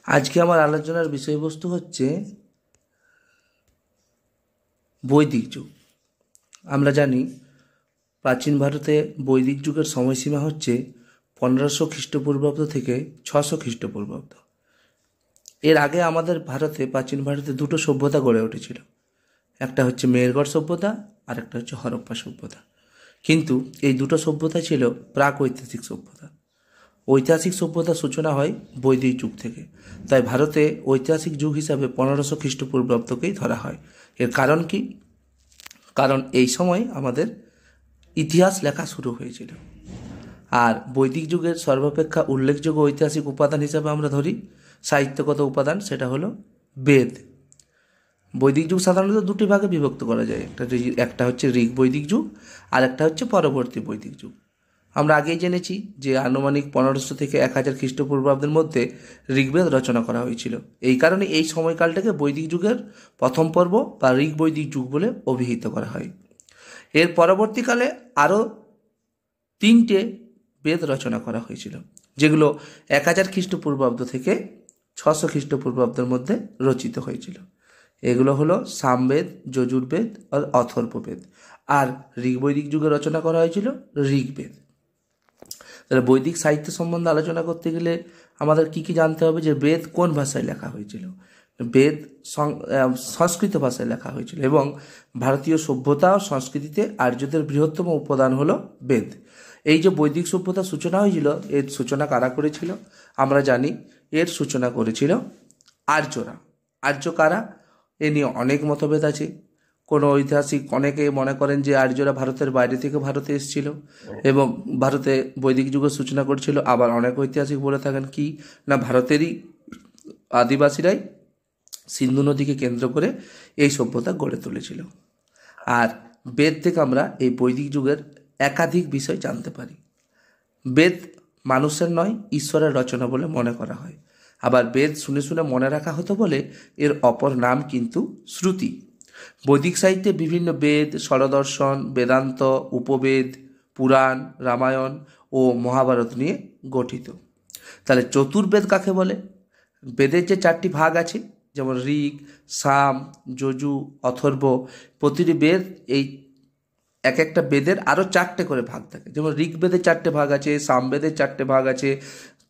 আজকে আমার আলোচনার বিষয়বস্তু হচ্ছে বৈদিক যুগ। আমরা জানি প্রাচীন ভারতে বৈদিক যুগের সময়সীমা হচ্ছে 1500 খ্রিস্টপূর্বাব্দ থেকে 600 খ্রিস্টপূর্বাব্দ। এর আগে আমাদের ভারতে, প্রাচীন ভারতে দুটো সভ্যতা গড়ে উঠেছিল। একটা হচ্ছে মেহেরগড় সভ্যতা আর একটা হচ্ছে হরপ্পা সভ্যতা। কিন্তু এই দুটো সভ্যতা ছিল প্রাক ঐতিহাসিক সভ্যতা। ঐতিহাসিক সভ্যতার সূচনা হয় বৈদিক যুগ থেকে। তাই ভারতে ঐতিহাসিক যুগ হিসাবে 1500 খ্রিস্টপূর্বাব্দকেই ধরা হয়। এর কারণ কি? কারণ এই সময় আমাদের ইতিহাস লেখা শুরু হয়েছিল। আর বৈদিক যুগের সর্বাপেক্ষা উল্লেখযোগ্য ঐতিহাসিক উপাদান হিসাবে আমরা ধরি সাহিত্যগত উপাদান, সেটা হলো বেদ। বৈদিক যুগ সাধারণত দুটি ভাগে বিভক্ত করা যায়। একটা হচ্ছে ঋগ বৈদিক যুগ আর একটা হচ্ছে পরবর্তী বৈদিক যুগ। আমরা আগেই জেনেছি যে আনুমানিক 1500 থেকে 1000 খ্রিস্টপূর্বাব্দের মধ্যে ঋগ্বেদ রচনা করা হয়েছিল। এই কারণে এই সময়কালটাকে বৈদিক যুগের প্রথম পর্ব বা ঋগ বৈদিক যুগ বলে অভিহিত করা হয়। এর পরবর্তীকালে আরও 3টে বেদ রচনা করা হয়েছিল, যেগুলো 1000 খ্রিস্টপূর্বাব্দ থেকে 600 খ্রিস্টপূর্বাব্দের মধ্যে রচিত হয়েছিল। এগুলো হলো সামবেদ, যজুর্বেদ আর অথর্ববেদ। আর ঋগ বৈদিক যুগে রচনা করা হয়েছিল ঋগ্বেদ। তাহলে বৈদিক সাহিত্য সম্বন্ধে আলোচনা করতে গেলে আমাদের কি জানতে হবে? যে বেদ কোন ভাষায় লেখা হয়েছিল। বেদ সংস্কৃত ভাষায় লেখা হয়েছিল এবং ভারতীয় সভ্যতা ও সংস্কৃতিতে আর্যদের বৃহত্তম উপাদান হলো বেদ। এই যে বৈদিক সভ্যতার সূচনা হয়েছিল, এর সূচনা কারা করেছিল? আমরা জানি এর সূচনা করেছিল আর্যরা। আর্য কারা? এ নিয়ে অনেক মতভেদ আছে। কোনো ঐতিহাসিক অনেকে মনে করেন যে আর্যরা ভারতের বাইরে থেকে ভারতে এসেছিল এবং ভারতে বৈদিক যুগের সূচনা করেছিল। আবার অনেক ঐতিহাসিক বলে থাকেন কি না, ভারতেরই আদিবাসীরাই সিন্ধু নদীকে কেন্দ্র করে এই সভ্যতা গড়ে তুলেছিল। আর বেদ থেকে আমরা এই বৈদিক যুগের একাধিক বিষয় জানতে পারি। বেদ মানুষের নয়, ঈশ্বরের রচনা বলে মনে করা হয়। আবার বেদ শুনে শুনে মনে রাখা হতো বলে এর অপর নাম কিন্তু শ্রুতি। বৈদিক সাহিত্যে বিভিন্ন বেদ, ষড়দর্শন, বেদান্ত, উপবেদ, পুরাণ, রামায়ণ ও মহাভারত নিয়ে গঠিত। তাহলে চতুর্বেদ কাকে বলে? বেদের যে 4টি ভাগ আছে, যেমন ঋগ, সাম, যজু, অথর্ব, প্রতিটি বেদ এই এক একটা বেদের আরও 4টে করে ভাগ থাকে। যেমন ঋগ্বেদের 4টে ভাগ আছে, সামবেদের 4টে ভাগ আছে,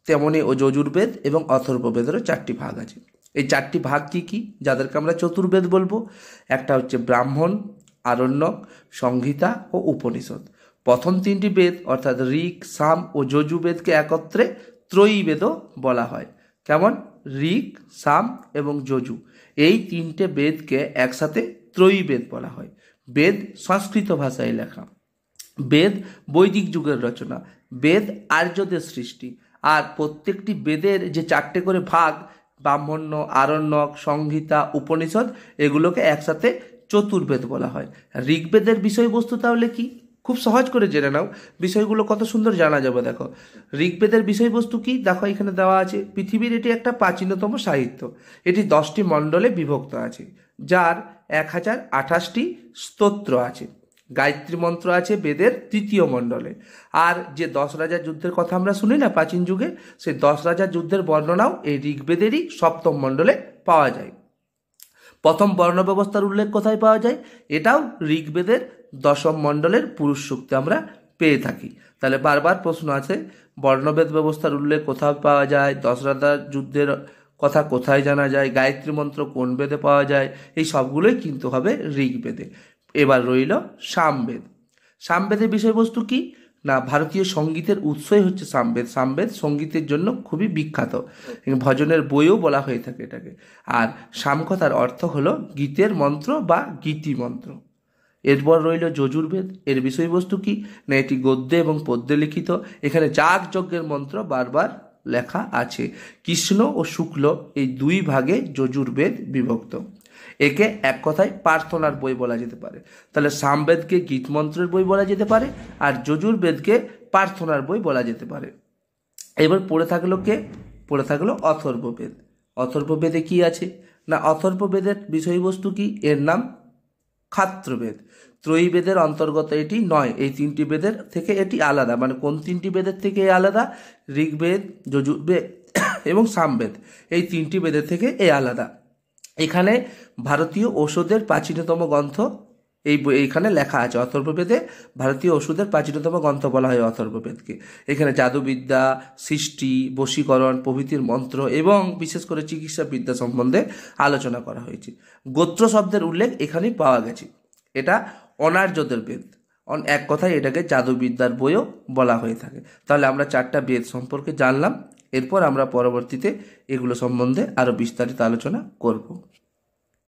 তেমনি ও যজুর্বেদ এবং অথর্ববেদেরও 4টি ভাগ আছে। এই 4টি ভাগ কি কি, যাদেরকে আমরা চতুর্বেদ বলবো? একটা হচ্ছে ব্রাহ্মণ, আরণ্যক, সংহিতা ও উপনিষদ। প্রথম 3টি বেদ অর্থাৎ ঋগ, সাম ও যজুর্বেদকে একত্রে ত্রয়ীবেদও বলা হয়। কেমন? ঋগ, সাম এবং যজু, এই 3টে বেদকে একসাথে ত্রয়ীবেদ বলা হয়। বেদ সংস্কৃত ভাষায় লেখা। বেদ বৈদিক যুগের রচনা। বেদ আর্যদের সৃষ্টি। আর প্রত্যেকটি বেদের যে 4টে করে ভাগ, ব্রাহ্মণ্য, আরণ্যক, সংহিতা, উপনিষদ, এগুলোকে একসাথে চতুর্বেদ বলা হয়। ঋগ্বেদের বিষয়বস্তু তাহলে কি? খুব সহজ করে জেনে নাও, বিষয়গুলো কত সুন্দর জানা যাবে। দেখো ঋগ্বেদের বিষয়বস্তু কি, দেখো এখানে দেওয়া আছে। পৃথিবীর এটি একটা প্রাচীনতম সাহিত্য। এটি 10টি মণ্ডলে বিভক্ত আছে, যার 1028টি স্তোত্র আছে। গায়ত্রী মন্ত্র আছে বেদের 3য় মণ্ডলে। আর যে 10 রাজার যুদ্ধের কথা আমরা শুনি না প্রাচীন যুগে, সেই 10 রাজার যুদ্ধের বর্ণনাও এই ঋগ্বেদেরই 7ম মণ্ডলে পাওয়া যায়। প্রথম বর্ণ ব্যবস্থার উল্লেখ কোথায় পাওয়া যায়? এটাও ঋগ্বেদের 10ম মণ্ডলের পুরুষ সূক্তে আমরা পেয়ে থাকি। তাহলে বারবার প্রশ্ন আছে, বর্ণভেদ ব্যবস্থার উল্লেখ কোথায় পাওয়া যায়, 10 রাজার যুদ্ধের কথা কোথায় জানা যায়, গায়ত্রী মন্ত্র কোন বেদে পাওয়া যায়, এই সবগুলোই কিন্তু হবে ঋগ্বেদে। এবার রইল সামবেদ। সামবেদের বিষয়বস্তু কি না, ভারতীয় সঙ্গীতের উৎসই হচ্ছে সামবেদ। সামবেদ সঙ্গীতের জন্য খুবই বিখ্যাত, ভজনের বইও বলা হয়ে থাকে এটাকে। আর সামকথার অর্থ হলো গীতের মন্ত্র বা গীতি মন্ত্র। এরপর রইল যজুর্বেদ। এর বিষয়বস্তু কি না, এটি গদ্যে এবং পদ্যে লিখিত। এখানে যাগযজ্ঞের মন্ত্র বারবার লেখা আছে। কৃষ্ণ ও শুক্ল এই 2 ভাগে যজুর্বেদ বিভক্ত। একে এক কথায় প্রার্থনার বই বলা যেতে পারে। তাহলে সামবেদকে গীতমন্ত্রের বই বলা যেতে পারে আর যজুর্বেদকে প্রার্থনার বই বলা যেতে পারে। এবার পড়ে থাকলো অথর্ববেদ। অথর্ববেদে কি আছে না, অথর্ববেদের বিষয়বস্তু কি? এর নাম ক্ষাত্রবেদ। ত্রয়ীবেদের অন্তর্গত এটি নয়। এই 3টি বেদের থেকে এটি আলাদা। মানে কোন 3টি বেদের থেকে আলাদা? ঋগ্বেদ, যজুর্বেদ এবং সামবেদ, এই 3টি বেদের থেকে এ আলাদা। এখানে ভারতীয় ঔষধের প্রাচীনতম গ্রন্থ এইখানে লেখা আছে। অথর্ববেদে ভারতীয় ওষুধের প্রাচীনতম গ্রন্থ বলা হয় অথর্ববেদকে। এখানে জাদুবিদ্যা, সৃষ্টি, বশীকরণ প্রভৃতির মন্ত্র এবং বিশেষ করে চিকিৎসা বিদ্যা সম্বন্ধে আলোচনা করা হয়েছে। গোত্র শব্দের উল্লেখ এখানেই পাওয়া গেছে। এটা অনার্যদের বেদ, এক কথায় এটাকে জাদুবিদ্যার বইও বলা হয়ে থাকে। তাহলে আমরা 4টা বেদ সম্পর্কে জানলাম। এরপর আমরা পরবর্তীতে এগুলো সম্বন্ধে আরও বিস্তারিত আলোচনা করব।